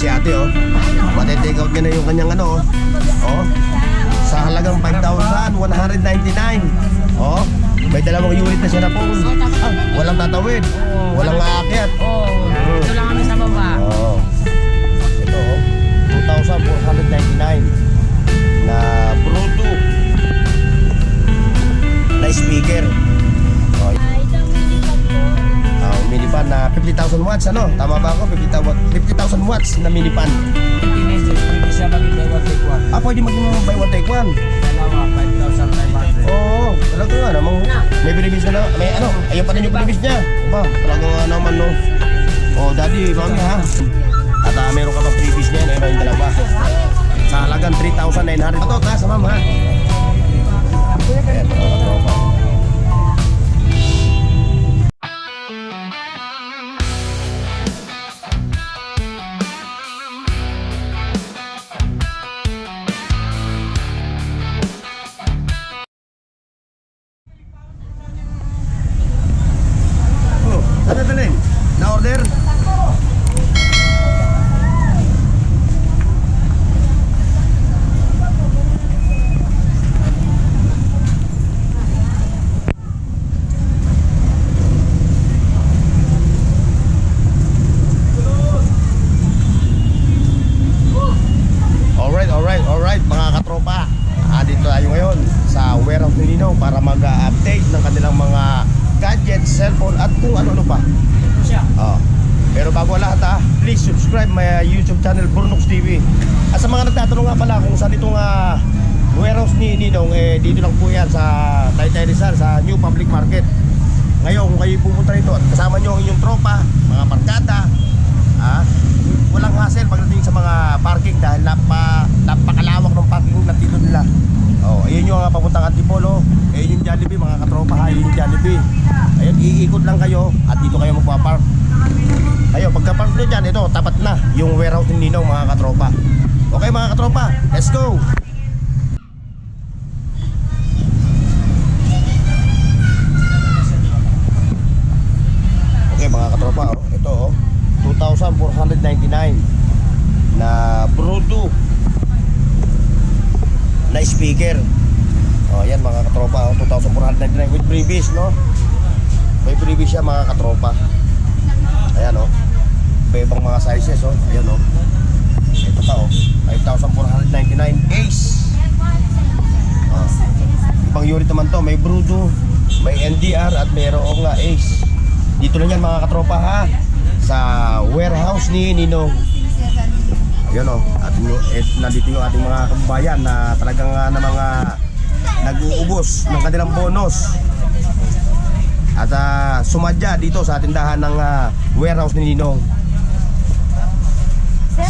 si ate oh. Mati-take out niya na yung kanyang ano oh. Sa halagang 5,199. Oh. May dalawang unit na siya na phone. Walang tatawid. Walang aakyat. Ito lang kami sa baba. Ito oh. 2,499 na Bluetooth na speaker. Minipan na 50,000 watts ano? Tama ba ako? 50,000 watts na minipan. Hindi siya maging buy one take one. Pwede maging buy one take one. Dalawa, 5,500. Oo, talaga nga namang may binibis na may ano, ayun pa rin yung binibis niya. Ba, talaga nga naman no. Oh, daddy, mami ha. At meron ka pang previous niya, meron yung dalawa. Sa halagang 3,900. Ito, ta sa mama ha. Ito. Ano dalhin? Na-order? Alright mga katropa. Dito tayo ngayon sa warehouse ni Ninong para mag-update ng kanilang mga gadgets, cellphone at kung ano-ano pa. Pero bago lahat please subscribe my YouTube channel Burnox TV. At sa mga nagtatanong nga pala kung saan itong warehouse ni Ninong, dito lang po yan sa Taytay Rizal sa New Public Market. Ngayon kung kayo pupunta rito at kasama nyo ang inyong tropa, mga barkada, walang hassle pagdating sa mga parking dahil napakalawak ng parking na dito nila. Ayun yung papuntang Antipolo, ayun yung Jollibee mga katropa ayun yung Jollibee. Ayun, iikot lang kayo at dito kayo magpapark. Ayun, pagka-park nyo dyan, ito, tapat na yung warehouse ni Ninong mga katropa. Okay mga katropa, let's go! Okay mga katropa, ito 2,499 na Bluetooth na speaker. Yan mga katropa, 2,499 with previous, no? May previous siya mga katropa. Ayan may ibang mga sizes ayan ito pa 5,499 Ace. Ibang unit naman to, may Bluetooth, may NDR at mayroong Ace. Dito lang yan mga katropa ha, sa warehouse ni Ninong. Ayun at nandito yung ating mga kababayan na talagang na mga nag-uubos ng kanilang bonus at sumadya dito sa tindahan ng warehouse ni Ninong.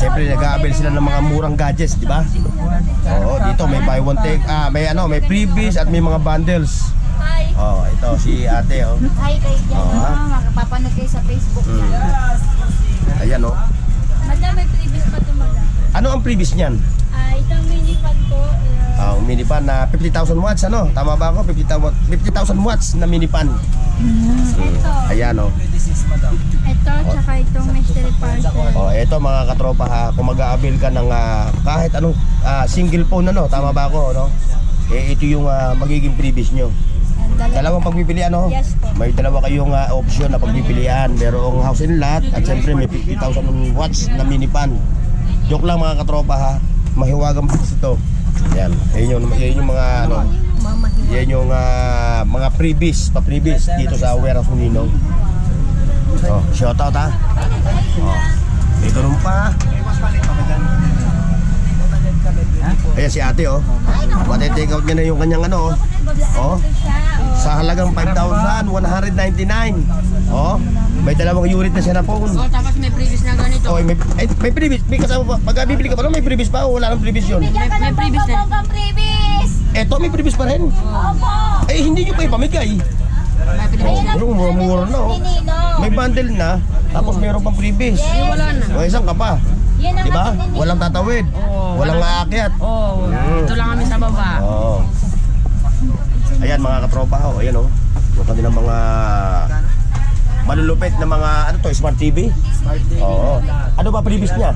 Siyempre nag-aabel sila ng mga murang gadgets, di ba? Dito may buy one take, may freebies at may mga bundles. Hi. Ito si ate Hi kay makapapanood kayo sa Facebook. Ayan Madam, may previous pa ito madam. Ano ang previous niyan? Itong minipan po. Minipan na 50,000 watts Tama ba ako? 50,000 watts na minipan. Ito. Ayan Ito, tsaka itong mystery parcel. Ito mga katropa kung mag-aabil ka ng kahit anong single phone tama ba ako ito yung magiging previous nyo. Dalawang pagpipilian Yes po. May dalawa kayong option na pagpipilian. Merong house and lot at siyempre may 50,000 watts na minipan. Joke lang mga katropa mahiwagang price ito. Yan yung mga yan yung mga freebies, pa-freebies dito sa warehouse ni Ninong. Shoutout Dito rin pa. Ayan si ate Mati-take out niya na yung kanyang sa halagang 5,199. May dalawang unit na siya na phone. Tapos may previous na ganito. May previous. May kasama pa. Pagka bibili ka pa may previous pa wala nang previous yun? Bigyan ka ng previous na. previous. Eto may previous pa rin. Opo. Hindi nyo pa ipamigay. Mura na May bundle na. Tapos meron pang previous. Wala na. Isang ka pa. Diba? Walang tatawid. Walang aakyat. Ito lang kami sa baba. Ayan mga katropa ayan yung kanilang mga malulupit na mga smart TV. Ano ba previous niya?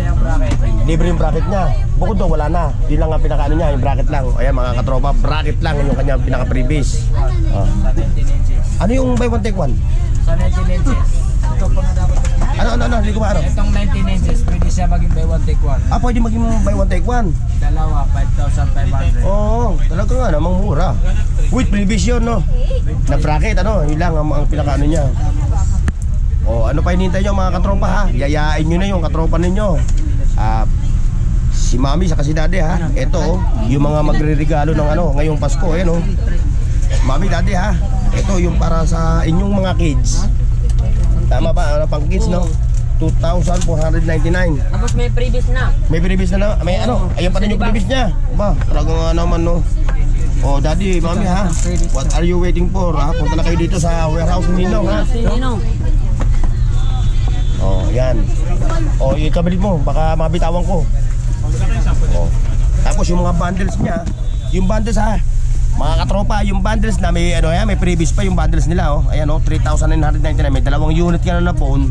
yung bracket. Libre yung bracket niya. Bukod doon, wala na. Yun lang ang pinakaano niya, yung bracket lang. Ayan mga katropa, bracket lang yung kanyang pinaka-previs. Oh. Sa 19 inches. Ano yung buy one take one? Sa 19 inches. Ito po na dapat. Ano, hindi ko maano. Itong 19 inches, pwede siya maging buy one take one. Ah, pwede maging buy one take one. Dalawa, 5,500. Oo, talaga nga namang mura. With previs yun, no? Na bracket, ano, yun lang ang pinakaano niya. Oh, ano pa hinihintay nyo mga katropa ha? Yayain nyo na yung katropa ninyo. Si mami sa si daddy ha. Ito oh, yung mga magre-regalo ng ano, ngayong Pasko, ayan oh. Mami, daddy ha. Ito yung para sa inyong mga kids. Tama ba? Ano pang kids, no? 2,499. Tapos may previous na. May previs na may ano, ayun pa rin yung previs niya. Ba, talaga nga naman no. Oh, daddy, mami ha. What are you waiting for? Ha? Punta na kayo dito sa warehouse ni Ninong ha. Sino? Oh, yan. Oh, ikabili mo, baka mabitawan ko. Oh. Tapos yung mga bundles niya, yung bundles ha, mga katropa, yung bundles na may ano yan, may previous pa yung bundles nila oh. Ayan oh, 3,999. May dalawang unit ka na phone.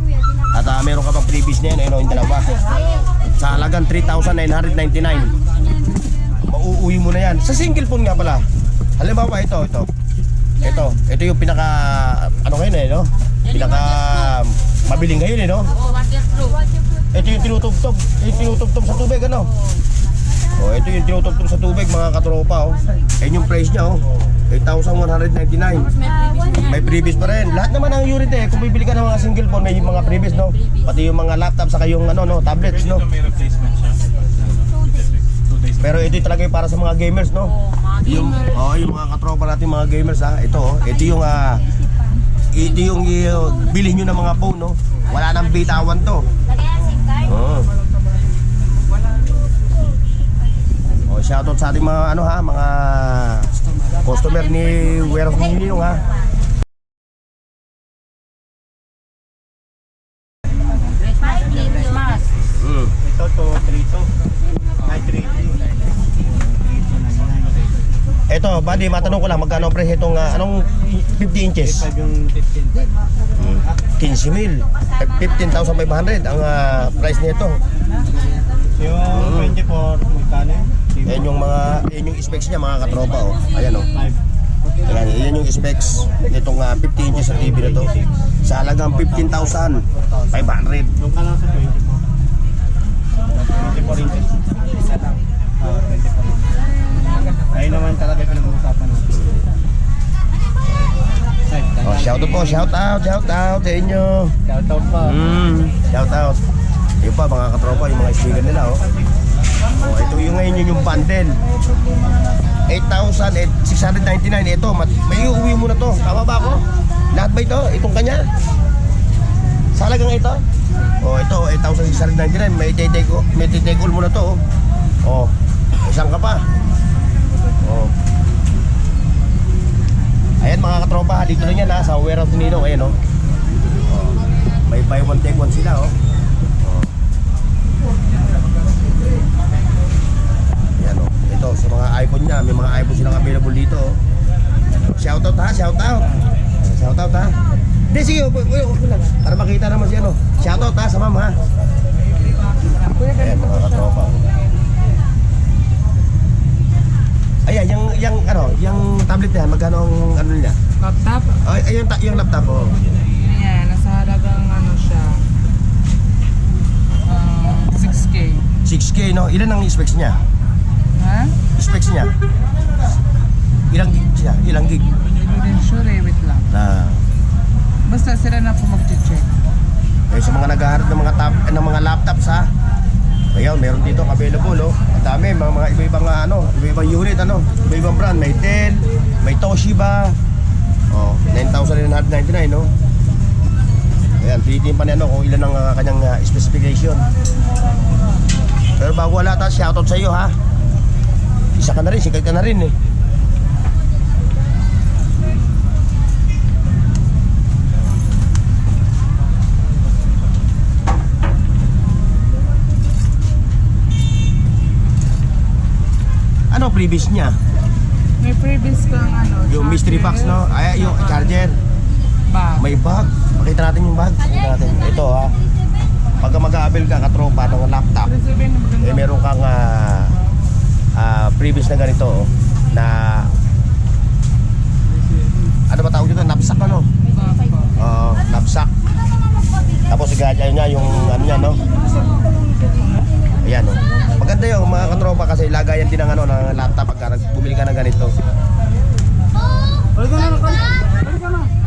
At meron ka pang previous niya, ayun oh, yung dalawa. Sa halagang 3,999. Mauuwi mo na yan. Sa single phone nga pala. Halimbawa ito yung pinaka ano ngayon eh no? Pinaka mabiling ngayon eh no? Oo, waterproof. Ito yung tinutugtog sa tubig ano? Oh, ito yung tinutugtog sa tubig mga katropa oh. Ayun yung price niya oh. 8,199. May previous pa rin. Lahat naman ang unit eh. Kung bibili ka ng mga single phone, may mga previous no. Pati yung mga laptop saka yung ano no, tablets no. May replacement siya. Pero ito talaga yung para sa mga gamers no. Yung yung mga katropa natin mga gamers ha. Ito oh, ito yung bilhin niyo ng mga phone no. Wala nang bitawan to. Oh. Oh, shoutout sa ating mga ano ha, mga customer ni Warehouse ni Ninong ha. Christmas. Ito to 32. Ay 32. Ito, buddy, matanong ko lang magkano ang presyo itong anong 50 inches? 5 yung 15. 15,000. 15,500 ang price nito. Yung 24, magkano yun? Yan yung specs niya mga katropa oh. Ayan oh. 5. Ayan, yan yung specs nitong 50 inches sa TV na to. Sa halagang 15,500. Yung ka lang sa 24. 24 inches. Isa lang. 24. Ayun naman talaga yung pinag-uusapan natin. Oh, shout out sa inyo. Shoutout pa. Shout out. Yung pa mga katropa, yung mga sticker nila oh. Oh, ito yung ngayon yung bundle. 8,699 ito. May uuwi mo na to. Tama ba ako? Lahat ba ito? Itong kanya? Sa halagang ito? Oh, ito 8,699. May take all mo na to. Oh, isang ka pa. Oh. Ayan mga katropa, dito na yan ha, sa warehouse ni Ninong. Ayan oh. Oh. May buy one take one sila oh. Ayan oh. Ito sa mga iPhone niya, may mga iPhone silang available dito oh. Shoutout ha, shoutout. Shoutout ha. Hindi sige, para makita naman siya no. Shoutout ha sa ma'am ha. Ayan mga katropa. Ayan, yung tablet niya, magkano ang ano niya? Laptop? Ay, yung laptop oh. Ayan, nasa halagang ano siya 6K. 6K no? Ilan ang specs niya? Ha? Specs niya? Ilang gig siya? Ilang gig? Hindi din sure eh, wait lang. Basta sila na po mag-check. Eh, sa mga naghaharap ng mga laptops ha. Ayan, meron dito available oh. Ang dami, mga iba-ibang iba-ibang unit iba-ibang brand, may Dell, may Toshiba. Oh, 9,999 no. Ayan, pilitin pa niya kung ilan ang kanyang specification. Pero bago wala ta, shoutout sa iyo ha. Isa ka na rin, sikat ka na rin eh. Ano previous niya? May previous kang ano, Yung mystery box no? Ay, yung charger. Bag. May bag. Pakita natin yung bag. Pakita natin. Ito ha. pagka mag-aabil ka katropa ng laptop, eh meron kang previous na ganito oh, na ano ba tawag dito? Knapsack ano? Knapsack. Tapos ayun nga yung ano niya no? Ayan oh. Maganda yung mga katropa kasi lagayan din ng ano ng laptop pagka bumili ka ng ganito.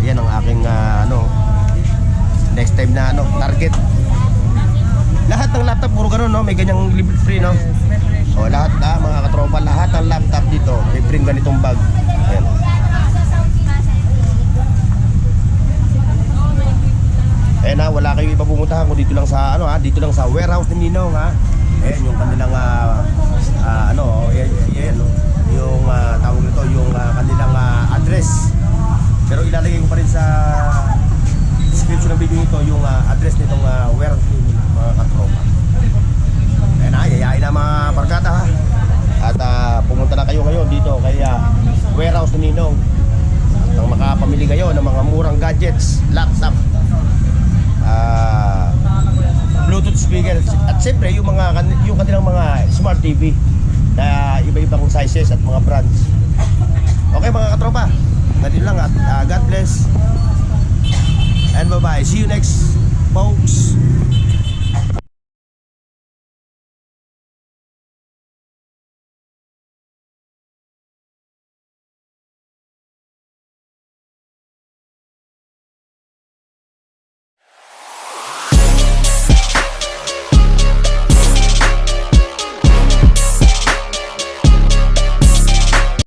Ayan ang aking ano next time na ano target. Lahat ng laptop puro ganun no, may ganyang libre free no. O lahat na mga katropa, lahat ng laptop dito may free ganitong bag. Ayan. Eh na wala kayo iba pumuntahan kung dito lang sa ano dito lang sa warehouse ni Ninong ha. Ayan yung kanilang ano, ayan yung tawag nito yung kanilang address. Pero ilalagay ko pa rin sa description ng video nito yung address nitong warehouse ni mga katropa. Ayan na, yayain na mga barkada ha. At pumunta na kayo ngayon dito kay warehouse ni Ninong nang makapamili kayo ng mga murang gadgets, laptop, Bluetooth speaker at siyempre yung kanilang mga smart TV na iba-ibang sizes at mga brands. Okay mga katropa, natin lang at God bless and bye bye, see you next folks.